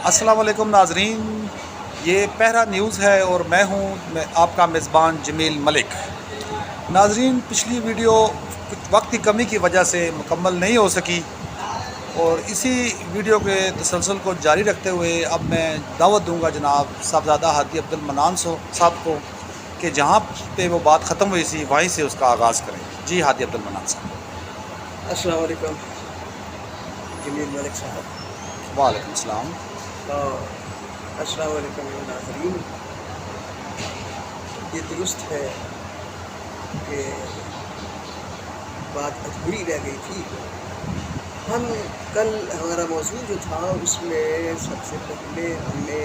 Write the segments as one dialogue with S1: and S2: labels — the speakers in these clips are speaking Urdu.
S1: السلام علیکم ناظرین، یہ پہرا نیوز ہے اور میں ہوں آپ کا میزبان جمیل ملک۔ ناظرین، پچھلی ویڈیو کچھ وقت کی کمی کی وجہ سے مکمل نہیں ہو سکی، اور اسی ویڈیو کے تسلسل کو جاری رکھتے ہوئے اب میں دعوت دوں گا جناب صاحبزادہ ہادی عبد المنان صاحب کو کہ جہاں پہ وہ بات ختم ہوئی تھی وہیں سے اس کا آغاز کریں۔ جی ہادی عبد المنان صاحب۔
S2: السلام علیکم جمیل ملک صاحب۔
S1: وعلیکم السلام۔
S2: السلام علیکم ناظرین۔ یہ درست ہے کہ بات ادھوری رہ گئی تھی۔ ہم کل ہمارا موضوع جو تھا اس میں سب سے پہلے ہم نے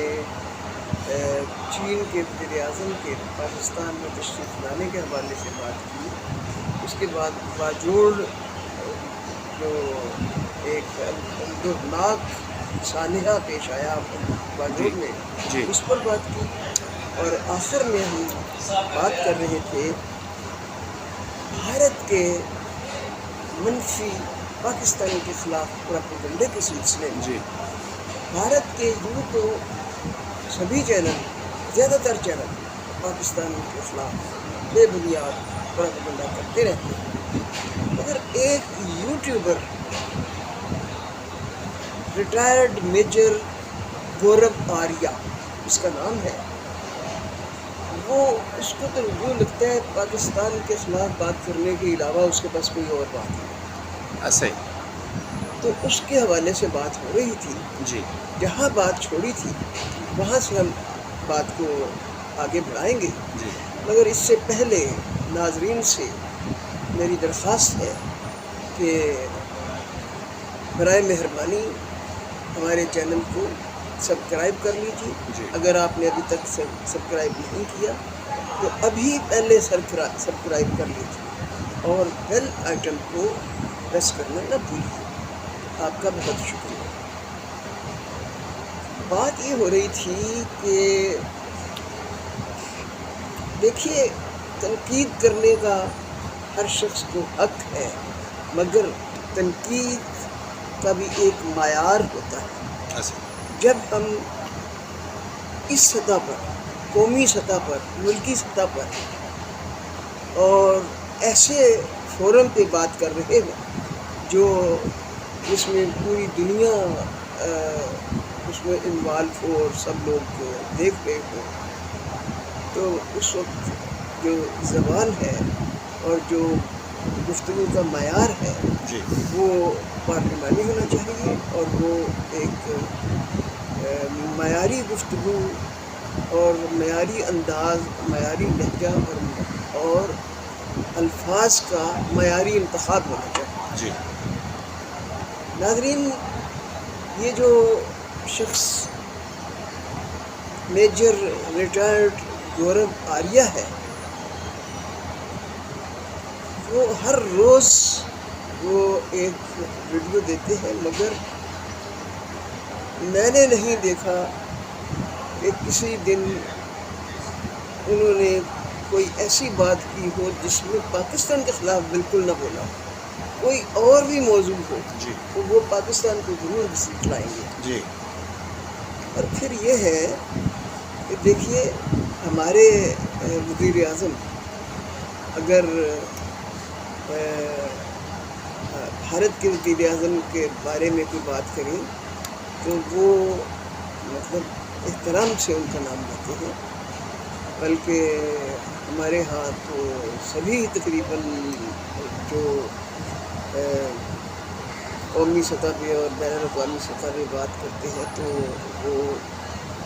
S2: چین کے وزیر اعظم کے پاکستان میں تشریف لانے کے حوالے سے بات کی۔ اس کے بعد باجوڑ جو ایک اندرناک سانحہ پیش آیا باجوڑ میں،
S1: جی
S2: اس پر بات کی، اور آخر میں ہم بات کر رہے تھے بھارت کے منفی پاکستان کے خلاف پروپیگنڈے کے سلسلے میں۔
S1: جی
S2: بھارت کے یوں تو سبھی چینل، زیادہ تر چینل پاکستان کے خلاف بے بنیاد پروپیگنڈا کرتے رہتے ہیں، مگر ایک یوٹیوبر ریٹائرڈ میجر گورو آریہ اس کا نام ہے، وہ اس کو تو یوں لگتا ہے پاکستان کے خلاف بات کرنے کے علاوہ اس کے پاس کوئی اور بات نہیں۔
S1: ایسے
S2: تو اس کے حوالے سے بات ہو رہی تھی۔
S1: جی
S2: جہاں بات چھوڑی تھی وہاں سے ہم بات کو آگے بڑھائیں گے،
S1: جی
S2: مگر اس سے پہلے ناظرین سے میری درخواست ہے کہ برائے مہربانی ہمارے چینل کو سبسکرائب کر لیجیے۔
S1: جی
S2: اگر آپ نے ابھی تک سبسکرائب نہیں کیا تو ابھی پہلے سبسکرائب کر لیجیے اور بیل آئٹن کو پریس کرنا نہ بھولیے۔ آپ کا بہت شکریہ۔ بات یہ ہو رہی تھی کہ دیکھیے، تنقید کرنے کا ہر شخص کو حق ہے، مگر تنقید کا بھی ایک معیار ہوتا ہے۔
S1: ایسے
S2: جب ہم اس سطح پر، قومی سطح پر، ملکی سطح پر اور ایسے فورم پہ بات کر رہے ہیں جو جس میں پوری دنیا اس میں انوالو ہو اور سب لوگ دیکھ رہے ہوں، تو اس وقت جو زبان ہے اور جو گفتگو کا معیار ہے
S1: جی
S2: وہ پارلیمانی ہونا چاہیے، اور وہ ایک معیاری گفتگو اور معیاری انداز، معیاری لہجہ اور الفاظ کا معیاری انتخاب ہونا چاہیے۔
S1: جی
S2: ناظرین، یہ جو شخص میجر ریٹائرڈ گورو آریہ ہے، وہ ہر روز وہ ایک ویڈیو دیتے ہیں، مگر میں نے نہیں دیکھا کہ کسی دن انہوں نے کوئی ایسی بات کی ہو جس میں پاکستان کے خلاف بالکل نہ بولا ہو۔ کوئی اور بھی موضوع ہو
S1: جی
S2: تو وہ پاکستان کو ضرور گھسیٹ لائیں گے۔
S1: جی
S2: اور پھر یہ ہے کہ دیکھیے، ہمارے وزیر اعظم اگر بھارت کے وزیر اعظم کے بارے میں کوئی بات کریں تو وہ مطلب احترام سے ان کا نام لیتے ہیں، بلکہ ہمارے ہاں تو سبھی تقریباً جو قومی سطح پہ اور بین الاقوامی سطح پہ بات کرتے ہیں تو وہ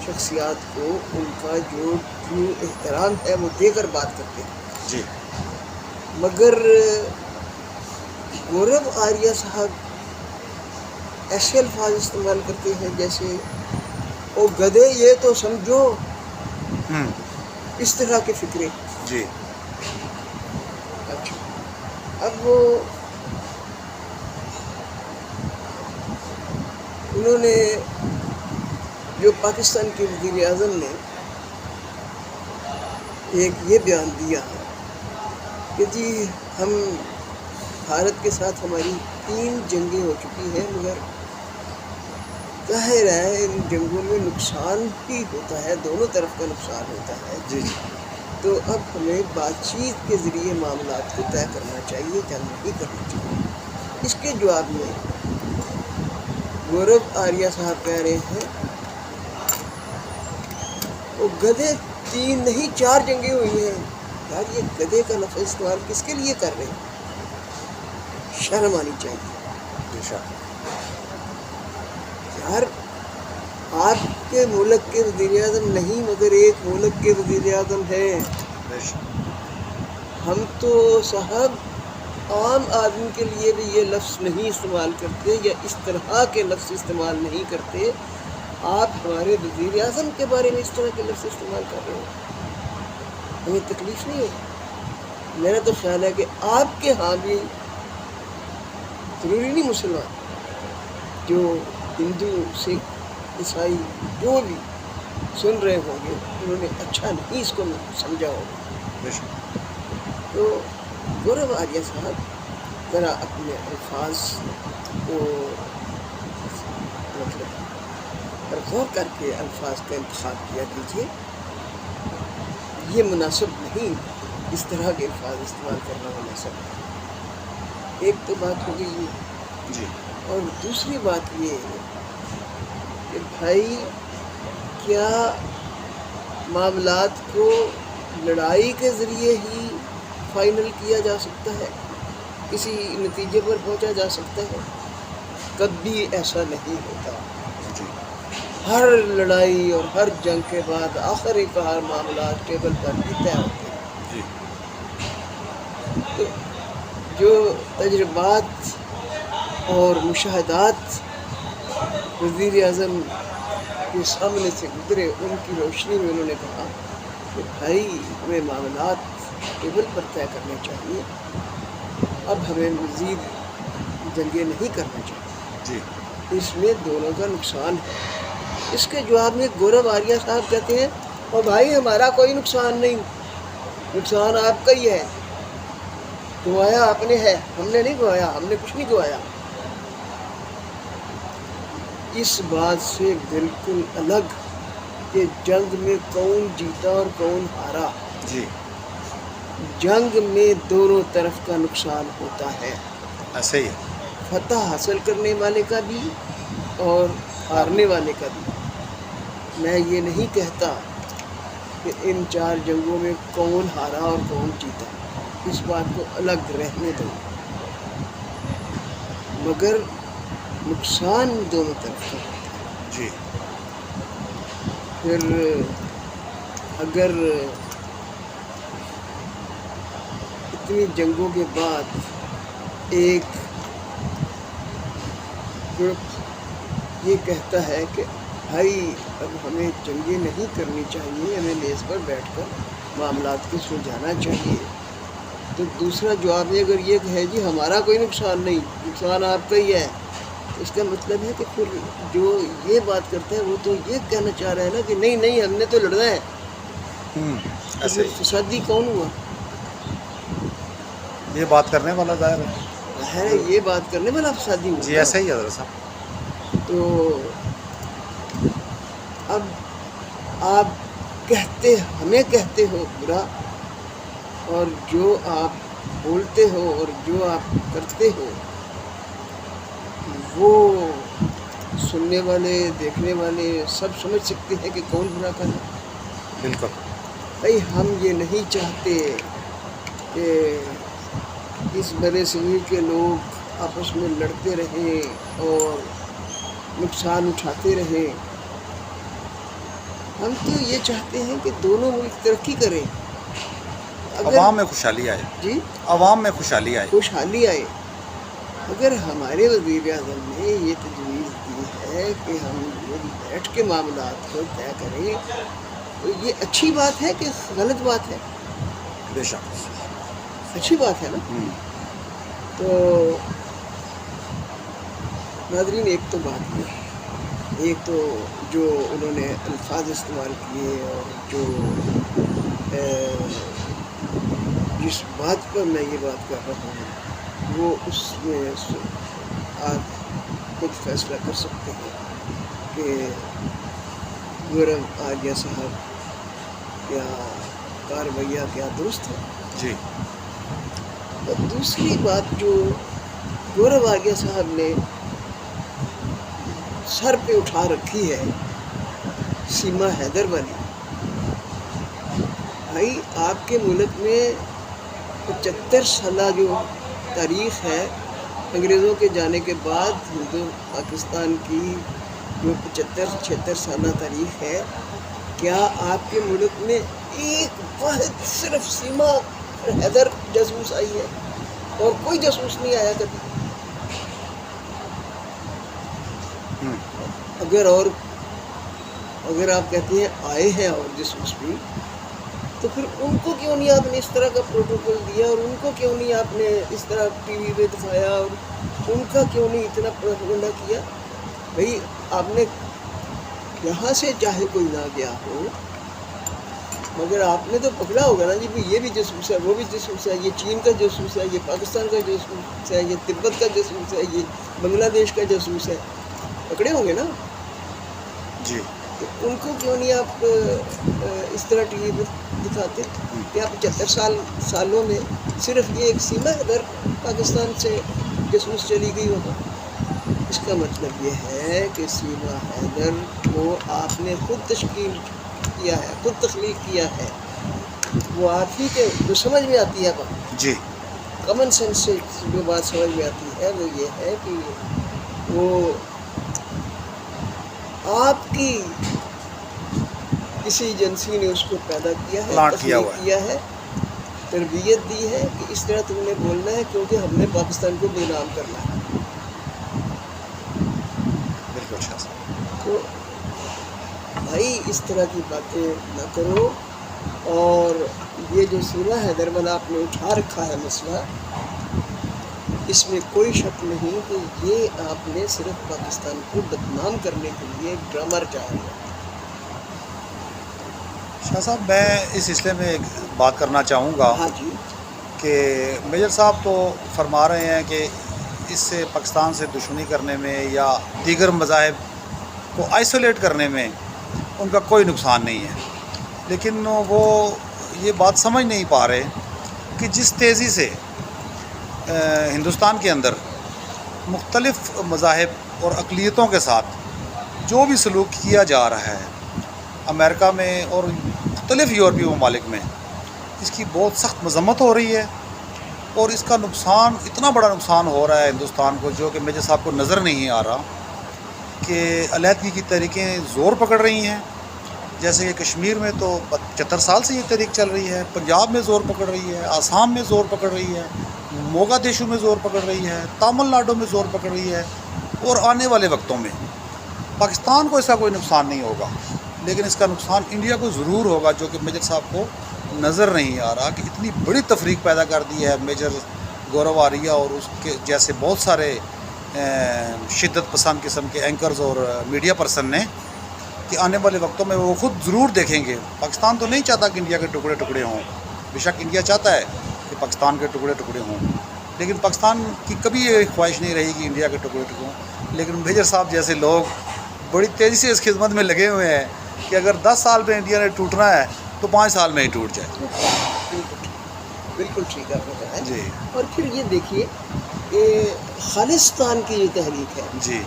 S2: شخصیات کو ان کا جو احترام ہے وہ دے کر بات کرتے ہیں۔
S1: جی
S2: مگر گورو آریہ صاحب ایسے الفاظ استعمال کرتے ہیں جیسے او گدھے یہ تو سمجھو، اس طرح کے فکرے۔
S1: جی
S2: اچھا، اب وہ انہوں نے جو پاکستان کے وزیر اعظم نے ایک یہ بیان دیا کہ جی ہم بھارت کے ساتھ ہماری 3 جنگیں ہو چکی ہیں، مگر ظاہر ہے ان جنگوں میں نقصان بھی ہوتا ہے، دونوں طرف کا نقصان ہوتا ہے،
S1: جی جی
S2: تو اب ہمیں بات چیت کے ذریعے معاملات کو طے کرنا چاہیے، جنگ نہیں کرنی چاہیے۔ اس کے جواب میں گورو آریہ صاحب کہہ رہے ہیں وہ گدھے 3 نہیں 4 جنگیں ہوئی ہیں۔ یار یہ گدھے کا لفظ استعمال کس کے لیے کر رہے ہیں؟ شرم آنی چاہیے۔
S1: بے شک
S2: یار آپ کے ملک کے وزیر اعظم نہیں مگر ایک ملک کے وزیر اعظم ہیں۔
S1: بے شک
S2: ہم تو صاحب عام آدمی کے لیے بھی یہ لفظ نہیں استعمال کرتے یا اس طرح کے لفظ استعمال نہیں کرتے، آپ ہمارے وزیر اعظم کے بارے میں اس طرح کے لفظ استعمال کر رہے ہو، ہمیں تکلیف نہیں ہوتی؟ میرا تو خیال ہے کہ آپ کے ہاں بھی ضروری نہیں مسلمان، جو ہندو سکھ عیسائی جو بھی سن رہے ہوں گے انہوں نے اچھا نہیں اس کو سمجھا ہوگا۔
S1: بے شک
S2: تو گورو آریہ صاحب ذرا اپنے الفاظ کو مطلب پر غور کر کے الفاظ کا انتخاب کیا کیجیے، یہ مناسب نہیں، اس طرح کے الفاظ استعمال کرنا مناسب نہیں۔ ایک تو بات ہو گئی یہ،
S1: جی
S2: اور دوسری بات یہ ہے کہ بھائی کیا معاملات کو لڑائی کے ذریعے ہی فائنل کیا جا سکتا ہے، کسی نتیجے پر پہنچا جا سکتا ہے؟ کبھی ایسا نہیں ہوتا۔
S1: جی
S2: ہر لڑائی اور ہر جنگ کے بعد آخری کار معاملات ٹیبل پر ہی طے ہوتے ہیں۔
S1: جی
S2: تو جو تجربات اور مشاہدات وزیر اعظم کے سامنے سے گزرے ان کی روشنی میں انہوں نے کہا کہ بھائی ہمیں معاملات ٹیبل پر طے کرنے چاہیے، اب ہمیں مزید جنگیں نہیں کرنا چاہیے،
S1: جی
S2: اس میں دونوں کا نقصان ہے۔ اس کے جواب میں گورو آریہ صاحب کہتے ہیں اور بھائی ہمارا کوئی نقصان نہیں، نقصان آپ کا ہی ہے، گوایا آپ نے ہے، ہم نے نہیں گوایا، ہم نے کچھ نہیں گوایا۔ اس بات سے بالکل الگ کہ جنگ میں کون جیتا اور کون ہارا،
S1: جی
S2: جنگ میں دونوں طرف کا نقصان ہوتا ہے،
S1: ایسے ہی ہے۔
S2: فتح حاصل کرنے والے کا بھی اور ہارنے والے کا بھی۔ میں یہ نہیں کہتا کہ ان 4 جنگوں میں کون ہارا اور کون جیتا، اس بات کو الگ رہنے دو، مگر نقصان دونوں طرف کا ہوتا ہے۔
S1: جی
S2: پھر اگر اتنی جنگوں کے بعد ایک گروپ یہ کہتا ہے کہ بھائی اب ہمیں جنگیں نہیں کرنی چاہیے، ہمیں میز پر بیٹھ کر معاملات کو سلجھانا چاہیے، تو دوسرا جواب میں اگر یہ کہے جی ہمارا کوئی نقصان نہیں، نقصان آپ کا ہی ہے، اس کا مطلب ہے کہ پھر جو یہ بات کرتا ہے وہ تو یہ کہنا چاہ رہا ہے نا کہ نہیں نہیں ہم نے تو لڑنا ہے، تو
S1: ایسے
S2: پھر
S1: ہی
S2: فسادی کون ہوا؟
S1: یہ بات کرنے والا ظاہر ہے۔
S2: ظاہر ہے یہ بات کرنے والا فسادی ہوا
S1: جی
S2: نا۔
S1: ایسا ہی ہے حضرت صاحب۔
S2: تو اب آپ ہمیں کہتے ہو برا، اور جو آپ بولتے ہو اور جو آپ کرتے ہو وہ سننے والے دیکھنے والے سب سمجھ سکتے ہیں کہ کون برا کر رہا ہے۔
S1: بالکل
S2: بھائی ہم یہ نہیں چاہتے کہ اس برے صغیر کے لوگ آپس میں لڑتے رہیں اور نقصان اٹھاتے رہیں، ہم تو یہ چاہتے ہیں کہ دونوں ملک ترقی کریں۔ اگر
S1: عوام میں خوشحالی آئے،
S2: جی
S1: عوام میں خوشحالی آئے۔
S2: خوشحالی آئے، اگر ہمارے وزیر اعظم نے یہ تجویز دی ہے کہ ہم لوگ بیٹھ کے معاملات کو طے کریں، تو یہ اچھی بات ہے کہ غلط بات ہے؟
S1: بے شک
S2: اچھی بات ہے نا۔ تو ناظرین ایک تو بات یہ ہے، ایک تو جو انہوں نے الفاظ استعمال کیے اور جو جس بات پر میں یہ بات کر رہا ہوں وہ اس میں آپ خود فیصلہ کر سکتے ہیں۔ کہ گورو آگیا صاحب کیا کارویہ کیا درست ہے.
S1: جی
S2: اور دوسری بات جو گورو آگیا صاحب نے سر پہ اٹھا رکھی ہے سیما حیدر والی. بھائی آپ کے ملک میں 75 سالہ جو تاریخ ہے انگریزوں کے جانے کے بعد ہندو پاکستان کی جو 75-76 سالہ تاریخ ہے، کیا آپ کے ملک میں ایک واحد صرف سیما حیدر جاسوس آئی ہے اور کوئی جاسوس نہیں آیا کبھی؟ اگر آپ کہتے ہیں آئے ہیں اور جاسوس بھی، تو پھر ان کو کیوں نہیں آپ نے اس طرح کا پروٹوکول دیا، اور ان کو کیوں نہیں آپ نے اس طرح ٹی وی پہ دکھایا، اور ان کا کیوں نہیں اتنا پروپیگنڈا کیا؟ بھائی آپ نے یہاں سے چاہے کوئی نہ گیا ہو، مگر آپ نے تو پکڑا ہوگا نا جی بھی یہ بھی جاسوس ہے، وہ بھی جاسوس ہے، یہ چین کا جاسوس ہے، یہ پاکستان کا جاسوس ہے، یہ تبت کا جاسوس ہے، یہ بنگلہ دیش کا جاسوس ہے. پکڑے ہوں گے نا.
S1: جی
S2: تو ان کو کیوں نہیں آپ اس طرح ٹی وی پہ دکھاتے کہ آپ 75 سالوں میں صرف یہ ایک سیما حیدر پاکستان سے جاسوس چلی گئی ہوگا. اس کا مطلب یہ ہے کہ سیما حیدر کو آپ نے خود تشکیل کیا ہے، خود تخلیق کیا ہے. وہ آپ ہی کے جو سمجھ میں آتی ہے بات،
S1: جی
S2: کامن سینس سے جو بات سمجھ میں آتی ہے وہ یہ ہے کہ وہ آپ کی کسی ایجنسی نے اس کو پیدا کیا ہے،
S1: پلانٹ کیا
S2: تخلیق
S1: ہوا ہے.
S2: کیا ہے، تربیت دی ہے کہ اس طرح تم نے بولنا ہے کیونکہ ہم نے پاکستان کو بدنام کرنا ہے.
S1: بالکل شاہ صاحب.
S2: تو بھائی اس طرح کی باتیں نہ کرو. اور یہ جو سیما حیدر والا آپ نے اٹھا رکھا ہے مسئلہ، اس میں کوئی شک نہیں کہ یہ آپ نے صرف پاکستان کو بدنام کرنے کے لیے ایک ڈرامہ رچایا ہے.
S1: شاہ صاحب میں اس سلسلے میں ایک بات کرنا چاہوں گا
S2: ہاں جی.
S1: کہ میجر صاحب تو فرما رہے ہیں کہ اس سے پاکستان سے دشمنی کرنے میں یا دیگر مذاہب کو آئسولیٹ کرنے میں ان کا کوئی نقصان نہیں ہے، لیکن وہ یہ بات سمجھ نہیں پا رہے کہ جس تیزی سے ہندوستان کے اندر مختلف مذاہب اور اقلیتوں کے ساتھ جو بھی سلوک کیا جا رہا ہے امریکہ میں اور مختلف یورپی ممالک میں، اس کی بہت سخت مذمت ہو رہی ہے. اور اس کا نقصان اتنا بڑا نقصان ہو رہا ہے ہندوستان کو، جو کہ میجر صاحب کو نظر نہیں آ رہا کہ علیحدگی کی تحریکیں زور پکڑ رہی ہیں. جیسے کہ کشمیر میں تو 75 سال سے یہ تحریک چل رہی ہے، پنجاب میں زور پکڑ رہی ہے، آسام میں زور پکڑ رہی ہے، موگادیشو میں زور پکڑ رہی ہے، تامل ناڈو میں زور پکڑ رہی ہے. اور آنے والے وقتوں میں پاکستان کو اس کا کوئی نقصان نہیں ہوگا، لیکن اس کا نقصان انڈیا کو ضرور ہوگا، جو کہ میجر صاحب کو نظر نہیں آ رہا کہ اتنی بڑی تفریق پیدا کر دی ہے میجر گورو آریہ اور اس کے جیسے بہت سارے شدت پسند قسم کے اینکرز اور میڈیا پرسن نے، کہ آنے والے وقتوں میں وہ خود ضرور دیکھیں گے. پاکستان تو نہیں چاہتا کہ انڈیا کے ٹکڑے ٹکڑے ہوں، بے شک انڈیا چاہتا ہے کہ پاکستان کے ٹکڑے ٹکڑے ہوں، لیکن پاکستان کی کبھی یہ خواہش نہیں رہی کہ انڈیا کے ٹکڑے ٹکڑے ہوں. لیکن میجر صاحب جیسے لوگ بڑی تیزی سے اس خدمت میں لگے ہوئے ہیں کہ اگر 10 سال میں انڈیا نے ٹوٹنا ہے تو 5 سال میں ہی ٹوٹ جائے.
S2: بالکل ٹھیک آپ نے کہا ہے.
S1: جی
S2: اور پھر یہ دیکھیے کہ خالصتان کی جو تحریک ہے،
S1: جی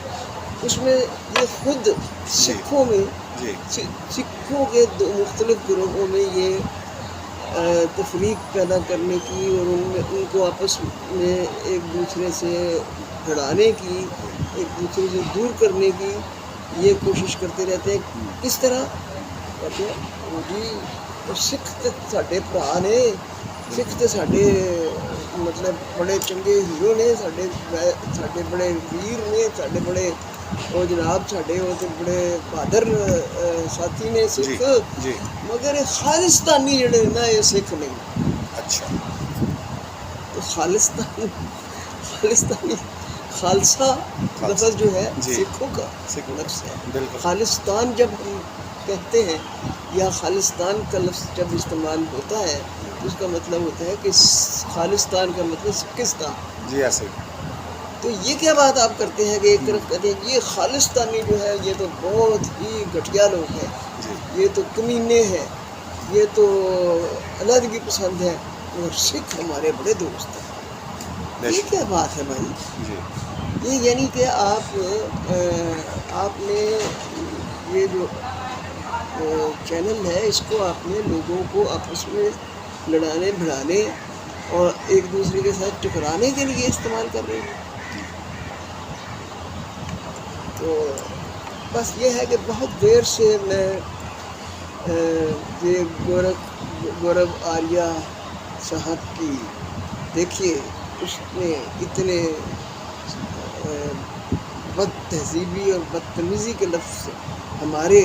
S2: اس میں یہ خود سکھوں میں،
S1: جی
S2: سکھوں کے دو مختلف گروہوں میں یہ تفریق پیدا کرنے کی اور ان کو آپس میں ایک دوسرے سے لڑانے کی، ایک دوسرے سے دور کرنے کی یہ کوشش کرتے رہتے ہیں. کس طرح کہتے ہیں وہ جی سکھ تے ساڈے بھرا نے، سکھ تے ساڈے مطلب بڑے چنگے ہیرو نے، ساڈے بڑے ویر نے، ساڈے بڑے وہ جناب ساڈے وہ تے بڑے بہادر ساتھی نے سکھ.
S1: جی
S2: مگر خالصتانی جڑے نا یہ سکھ نہیں.
S1: اچھا.
S2: تو خالصتانی خالصہ لفظ جو ہے
S1: جی.
S2: سکھوں کا
S1: سکھ
S2: لفظ ہے.
S1: بالکل.
S2: خالصتان جب ہم کہتے ہیں یا خالصتان کا لفظ جب استعمال ہوتا ہے تو اس کا مطلب ہوتا ہے کہ خالصتان کا مطلب سکھستان.
S1: جی ایسے
S2: تو یہ کیا بات آپ کرتے ہیں کہ ایک طرف کہتے ہیں یہ خالصتانی جو ہے یہ تو بہت ہی گھٹیا لوگ ہیں،
S1: جی
S2: یہ تو کمینے ہیں، یہ تو علیحدگی پسند ہے، اور سکھ ہمارے بڑے دوست ہیں.
S1: بے
S2: یہ
S1: شک.
S2: کیا بات ہے بھائی؟
S1: جی
S2: یہ یعنی کہ آپ نے یہ جو چینل ہے اس کو آپ نے لوگوں کو آپس میں لڑانے بھڑانے اور ایک دوسرے کے ساتھ ٹکرانے کے لیے استعمال کر رہے ہیں. تو بس یہ ہے کہ بہت دیر سے میں یہ گورو آریہ صاحب کی دیکھیے اس نے اتنے بد تہذیبی اور بدتمیزی کے لفظ ہمارے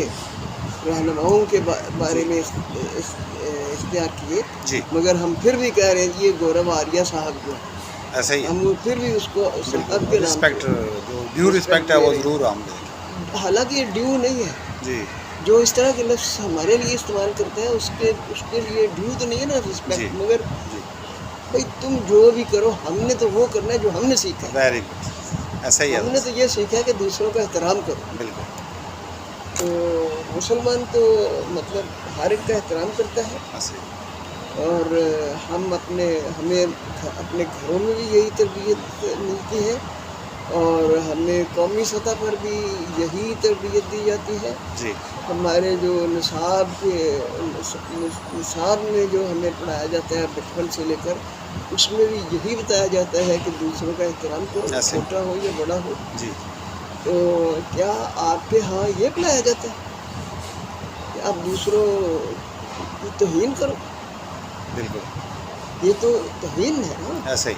S2: رہنماؤں کے بارے میں اختیار کیے،
S1: جی
S2: مگر ہم پھر بھی کہہ رہے ہیں یہ گورو آریہ صاحب جو
S1: ایسا ہی ہے.
S2: ہم پھر بھی اس کو صاحب کے
S1: بالکل
S2: نام
S1: رسپیکٹ،
S2: سے
S1: جو ڈیو رسپیکٹ ہے
S2: دے
S1: وہ
S2: رہے ہیں.
S1: ضرور ہم دیں گے.
S2: حالانکہ یہ ڈیو نہیں ہے،
S1: جی
S2: جو اس طرح کے لفظ ہمارے لیے استعمال کرتا ہے اس کے لیے ڈیو تو نہیں ہے نا
S1: جی
S2: رسپیکٹ. مگر
S1: جی
S2: بھائی تم جو بھی کرو ہم نے تو وہ کرنا ہے جو ہم نے سیکھا ہے.
S1: Very good. ایسا ہی ہے
S2: ہم نے
S1: بس.
S2: تو یہ سیکھا ہے کہ دوسروں کا احترام کرو.
S1: بالکل.
S2: تو مسلمان تو مطلب ہر ایک کا احترام کرتا ہے،
S1: ایسے ہی.
S2: اور ہمیں اپنے گھروں میں بھی یہی تربیت ملتی ہے، اور ہمیں قومی سطح پر بھی یہی تربیت دی جاتی ہے.
S1: جی
S2: ہمارے جو نصاب میں جو ہمیں پڑھایا جاتا ہے بچپن سے لے کر، اس میں بھی یہی بتایا جاتا ہے کہ دوسروں کا احترام کرو،
S1: ایسے.
S2: چھوٹا ہو یا بڑا ہو.
S1: جی
S2: تو کیا آپ کے ہاں یہ پڑھایا جاتا ہے کہ آپ دوسروں کی توہین کرو؟
S1: بالکل
S2: یہ تو توہین ہے نا.
S1: ایسا ہی.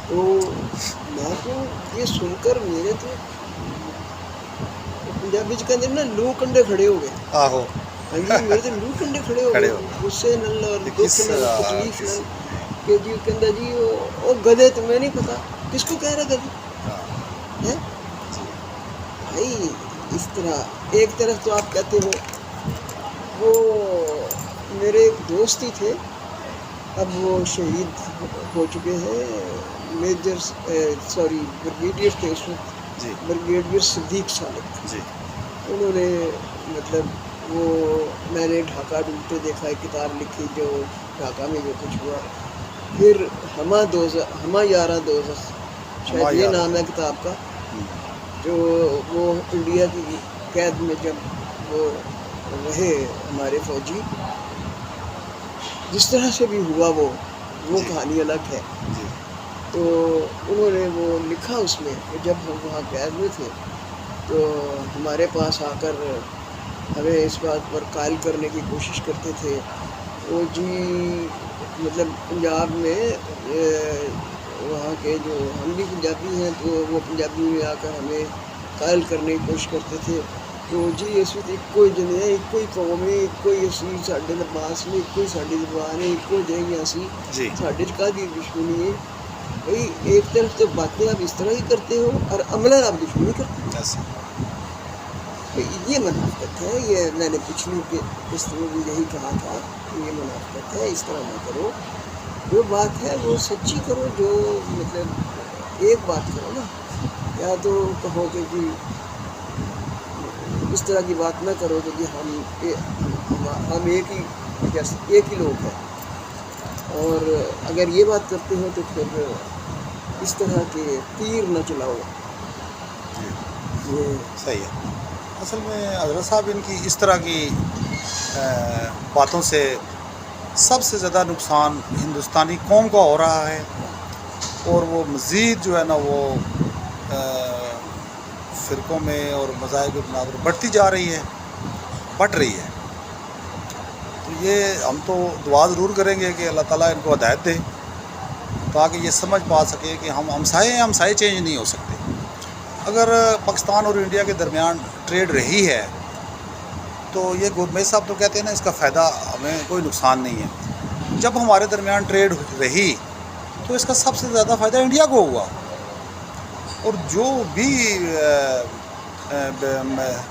S2: تو میں تو یہ سن کر میرے تو پنجابی چ کہتے ہیں نا لو کنڈے کھڑے ہو گئے.
S1: آہو.
S2: ہاں جی میرے تو لو کنڈے کھڑے ہو
S1: کھڑے
S2: گئے
S1: ہو گئے.
S2: غصے نال اور
S1: یہ
S2: دکھ نال تکلیف نال کہ جی کہندا جی وہ گدھے تمہیں نہیں پتا. کس کو کہہ رہا گدھے ہے؟ بھائی اس طرح ایک طرف تو آپ کہتے ہو وہ میرے ایک دوست ہی تھے، اب وہ شہید ہو چکے ہیں، بریگیڈیئر تھے اس وقت،
S1: جی
S2: بریگیڈیئر صدیق صالح.
S1: جی
S2: انہوں نے مطلب وہ میں نے ڈھاکہ ڈھونڈتے دیکھا ایک کتاب لکھی جو ڈھاکہ میں جو کچھ ہوا. پھر ہمہ یارہ دوزخ شاید یہ
S1: یار.
S2: نام ہے کتاب کا، جو وہ انڈیا کی قید میں جب وہ رہے ہمارے فوجی، جس طرح سے بھی ہوا وہ
S1: جی
S2: کہانی الگ ہے.
S1: جی
S2: تو انہوں نے وہ لکھا اس میں کہ جب ہم وہاں قید میں تھے تو ہمارے پاس آ کر ہمیں اس بات پر قائل کرنے کی کوشش کرتے تھے. وہ جی مطلب پنجاب میں وہاں کے جو ہم بھی پنجابی ہیں تو وہ پنجابی میں آ کر ہمیں قائل کرنے کی کوشش کرتے تھے. تو جی اس وقت ایک کوئی جنے ایک کوئی قوم ہے، ایک کوئی اسی ساڈے لباس میں، ایک کوئی ساڈی زبان ہے، ایک کوئی جائیں اسی
S1: جی
S2: ساڈے چ دی دشمنی ہے. بھائی ایک طرف تو باتیں آپ اس طرح ہی کرتے ہو اور عملاً آپ دشمنی کرتے ہو.
S1: ایسے.
S2: یہ منافقت ہے. یہ میں نے پچھلی قسط میں بھی یہی کہا تھا کہ یہ منافقت ہے، اس طرح نہ کرو. جو بات ہے وہ سچی کرو، جو مطلب ایک بات کرو نا. یا تو کہو کہ جی اس طرح کی بات نہ کرو کہ جی ہم ایک ہی لوگ ہیں. اور اگر یہ بات کرتے ہو تو پھر اس طرح کے تیر نہ چلاؤ. یہ
S1: صحیح ہے. اصل میں حضرت صاحب ان کی اس طرح کی باتوں سے سب سے زیادہ نقصان ہندوستانی قوم کا ہو رہا ہے، اور وہ مزید جو ہے نا وہ فرقوں میں اور مذاہب کی بنیاد پر بڑھتی جا رہی ہے، بڑھ رہی ہے. تو یہ ہم تو دعا ضرور کریں گے کہ اللہ تعالیٰ ان کو ہدایت دے تاکہ یہ سمجھ پا سکے کہ ہم ہمسائے چینج نہیں ہو سکتے. اگر پاکستان اور انڈیا کے درمیان ٹریڈ رہی ہے تو یہ گورمیز صاحب تو کہتے ہیں نا اس کا فائدہ ہمیں کوئی نقصان نہیں ہے. جب ہمارے درمیان ٹریڈ رہی تو اس کا سب سے زیادہ فائدہ انڈیا کو ہوا، اور جو بھی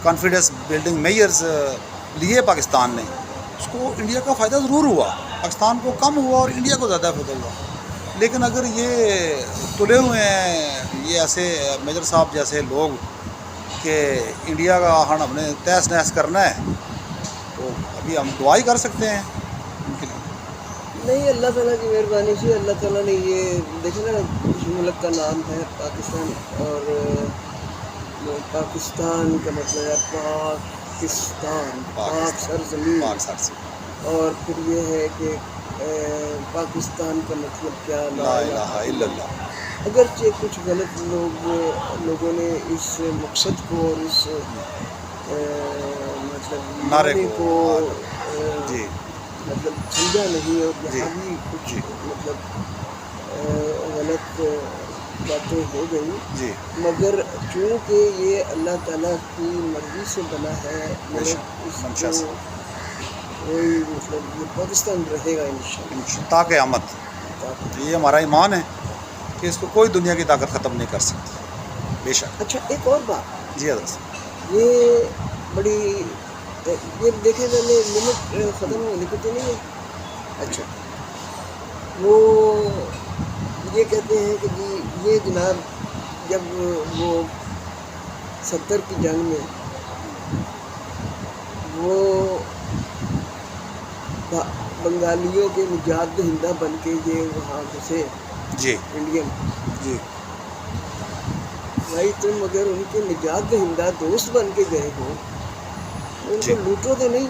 S1: کانفیڈنس بلڈنگ میئرز لیے پاکستان نے اس کو انڈیا کا فائدہ ضرور ہوا. پاکستان کو کم ہوا اور انڈیا کو زیادہ فائدہ ہوا. لیکن اگر یہ تلے ہوئے ہیں یہ ایسے میجر صاحب جیسے لوگ کہ انڈیا کا ہم نے تہس نہس کرنا ہے، تو ابھی ہم دعا ہی کر سکتے ہیں ان کے لیے۔
S2: نہیں، اللہ تعالیٰ کی مہربانی سے اللہ تعالیٰ نے یہ دیکھیں نا، اس ملک کا نام ہے پاکستان، اور پاکستان کا مطلب ہے پاکستان، پاک سرزمین،
S1: پاک سر سے
S2: اور پھر یہ ہے کہ پاکستان کا مطلب کیا،
S1: لا الہ الا اللہ۔
S2: اگرچہ کچھ غلط لوگوں نے اس مقصد کو اور اس مطلب
S1: نعرے
S2: معنی
S1: کو جی
S2: مطلب سمجھا نہیں، اور
S1: جی
S2: یہاں بھی کچھ
S1: جی
S2: مطلب غلط باتیں ہو گئی،
S1: جی
S2: مگر چونکہ یہ اللہ تعالیٰ کی مرضی سے بنا ہے،
S1: بے شک،
S2: مگر اس
S1: منشا سے
S2: کو کوئی مطلب یہ پاکستان رہے گا انشاءاللہ۔
S1: تا قیامت، یہ ہمارا ایمان ہے کہ اس کو کوئی دنیا کی طاقت ختم نہیں کر سکتی، بے شک۔
S2: اچھا، ایک اور بات،
S1: جی حضرت صاحب۔
S2: یہ بڑی یہ دیکھیں میں نے لمٹ ختم ہونے کی تو نہیں ہے؟ اچھا، وہ یہ کہتے ہیں کہ جی یہ جناب جب وہ 70 کی جنگ میں وہ بنگالیوں کے نجات دہندہ بن کے یہ وہاں گھسے
S1: جی
S2: انڈین،
S1: جی
S2: بھائی تم اگر ان کے نجات دہندہ دوست بن کے گئے ہو ان
S1: جی
S2: کو لوٹو تو نہیں۔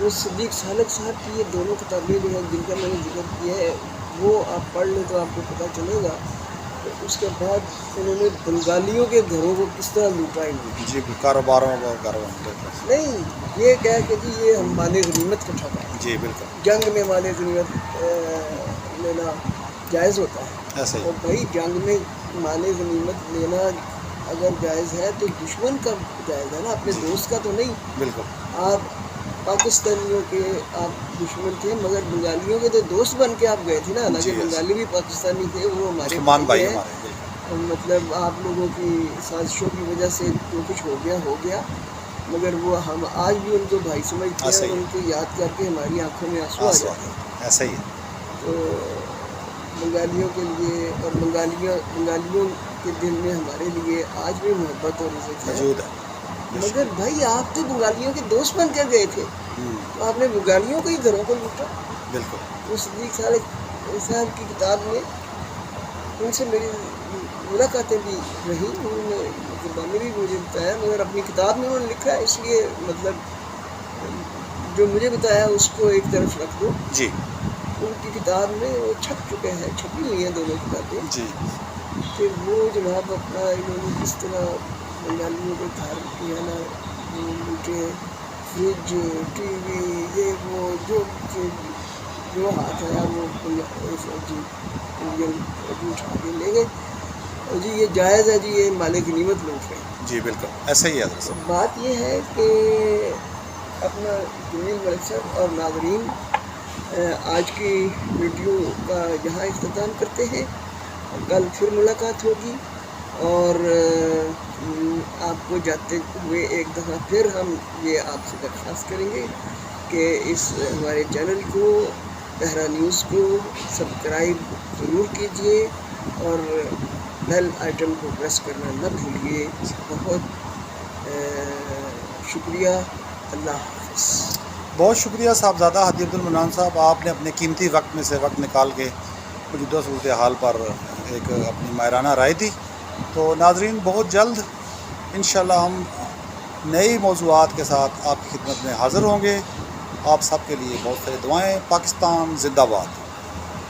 S2: وہ صدیق سالک صاحب کی یہ دونوں کتابیں جو ہیں جن کا میں نے ذکر کیا ہے وہ آپ پڑھ لیں تو آپ کو پتہ چلے گا کہ اس کے بعد انہوں نے بنگالیوں کے گھروں کو کس طرح لوٹا انہوں
S1: جی کاروباروں
S2: نے۔ نہیں، یہ کہہ کہ جی یہ ہم مال غنیمت کا ٹھگا ہے،
S1: جی بالکل
S2: جنگ میں مال غنیمت لینا جائز ہوتا ہے،
S1: ایسا ہی
S2: اور بھائی جنگ میں مال غنیمت لینا اگر جائز ہے تو دشمن کا جائز ہے نا، اپنے
S1: جی
S2: دوست کا تو نہیں۔
S1: بالکل
S2: آپ پاکستانیوں کے آپ دشمن تھے مگر بنگالیوں کے تو دوست بن کے آپ گئے تھے نا، حالانکہ
S1: جی
S2: بنگالی بھی پاکستانی تھے، وہ ہمارے
S1: مسلمان بھائی
S2: ہیں،
S1: ہمارے بالکل
S2: مطلب آپ لوگوں کی سازشوں کی وجہ سے جو کچھ ہو گیا، مگر وہ ہم آج بھی ان کو بھائی سمجھتے ہیں،
S1: ایسا
S2: اور
S1: ہی
S2: ان کو یاد کر کے ہماری آنکھوں میں آنسو آ جاتے ہیں۔
S1: ایسا ہی ہے۔
S2: تو بنگالیوں کے لیے اور بنگالیوں کے دل میں ہمارے لیے آج بھی محبت اور عزت ہے،
S1: موجود ہے بے شک۔
S2: مگر بھائی آپ تو بنگالیوں کے دوست بن کر گئے تھے، تو آپ نے بنگالیوں کے ہی گھروں کو لوٹا۔
S1: بالکل
S2: اس صدیق صاحب کی کتاب میں ان سے میری ملاقاتیں بھی رہی، انہوں نے زبانی بھی مجھے بتایا، مگر اپنی کتاب میں انہوں نے لکھا ہے، اس لیے مطلب جو مجھے بتایا اس کو ایک طرف رکھ دو۔
S1: جی
S2: ان کی کتاب میں وہ چھپ چکے ہیں، چھپی ہوئی ہیں دونوں کتابیں،
S1: جی
S2: کہ وہ جناب اپنا انہوں نے کس طرح بنگالیوں کے گھر کیا نا، وہ لوٹے، فریج، ٹی وی، یہ وہ جو ہاتھ آیا وہ فوجی انڈین فوجی اٹھا کے لے گئے، اور جی یہ جائز ہے، جی یہ مال غنیمت لوٹ رہے ہیں۔
S1: جی بالکل ایسا ہی ہے حضرت صاحب۔
S2: بات یہ ہے کہ اپنا جمیل ملک صاحب اور ناظرین، آج کی ویڈیو کا یہاں اختتام کرتے ہیں، کل پھر ملاقات ہوگی، اور آپ کو جاتے ہوئے ایک دفعہ پھر ہم یہ آپ سے درخواست کریں گے کہ اس ہمارے چینل کو، پہرا نیوز کو سبسکرائب ضرور کیجئے اور بیل آئٹم کو پریس کرنا نہ بھولیے۔ بہت شکریہ، اللہ حافظ۔
S1: بہت شکریہ صاحبزادہ ہادی عبد المنان صاحب، آپ نے اپنے قیمتی وقت میں سے وقت نکال کے موجودہ صورتحال پر ایک اپنی ماہرانہ رائے دی۔ تو ناظرین بہت جلد انشاءاللہ ہم نئی موضوعات کے ساتھ آپ کی خدمت میں حاضر ہوں گے۔ آپ سب کے لیے بہت ساری دعائیں۔ پاکستان زندہ باد۔